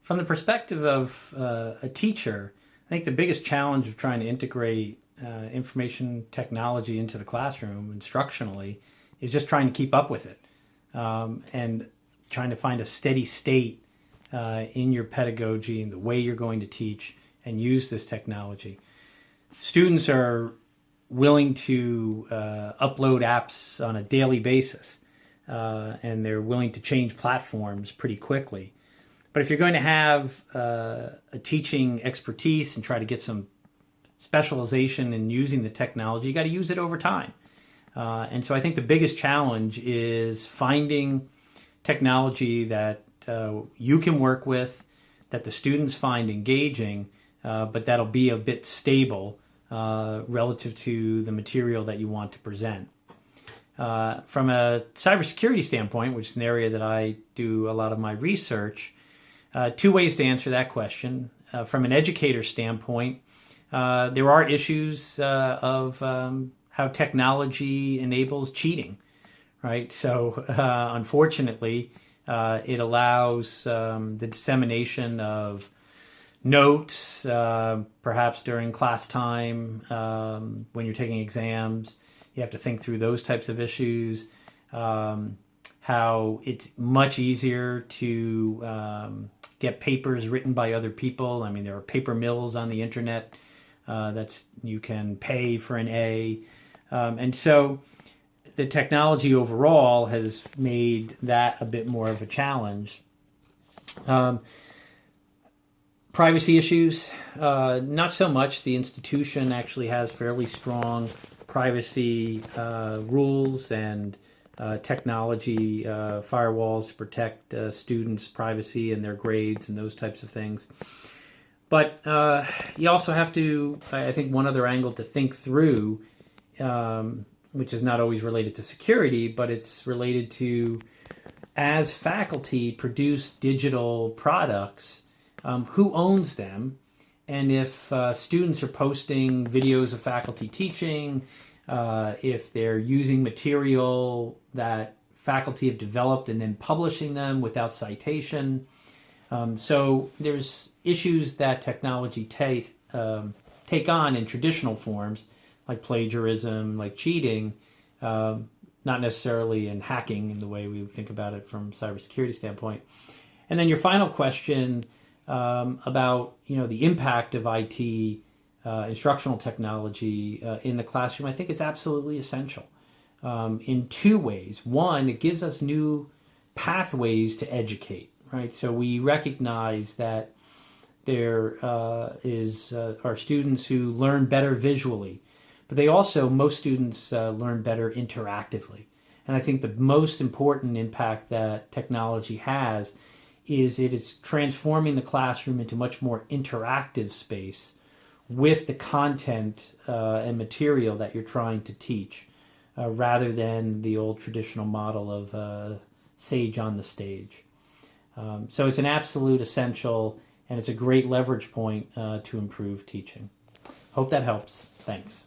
From the perspective of a teacher, I think the biggest challenge of trying to integrate information technology into the classroom instructionally is just trying to keep up with it, and trying to find a steady state in your pedagogy and the way you're going to teach and use this technology. Students are willing to upload apps on a daily basis, and they're willing to change platforms pretty quickly. But if you're going to have a teaching expertise and try to get some specialization in using the technology, you got to use it over time. And so I think the biggest challenge is finding technology that you can work with, that the students find engaging, but that'll be a bit stable relative to the material that you want to present. From a cybersecurity standpoint, which is an area that I do a lot of my research, two ways to answer that question. From an educator standpoint, there are issues of how technology enables cheating, right? So unfortunately, it allows the dissemination of notes, perhaps during class time, when you're taking exams. You have to think through those types of issues. How it's much easier to get papers written by other people. I mean, there are paper mills on the internet you can pay for an A. And so the technology overall has made that a bit more of a challenge. Privacy issues, not so much. The institution actually has fairly strong privacy rules and technology firewalls to protect students' privacy and their grades and those types of things. But you also have to, I think one other angle to think through, which is not always related to security, but it's related to, as faculty produce digital products, who owns them? And if students are posting videos of faculty teaching, if they're using material that faculty have developed and then publishing them without citation. So there's issues that technology take on in traditional forms, like plagiarism, like cheating, not necessarily in hacking in the way we think about it from a cybersecurity standpoint. And then your final question about the impact of IT instructional technology in the classroom, I think it's absolutely essential in two ways. One, it gives us new pathways to educate, right? So we recognize that there are students who learn better visually, but most students learn better interactively. And I think the most important impact that technology has is it is transforming the classroom into much more interactive space with the content and material that you're trying to teach, rather than the old traditional model of sage on the stage. So it's an absolute essential, and it's a great leverage point to improve teaching. Hope that helps. Thanks.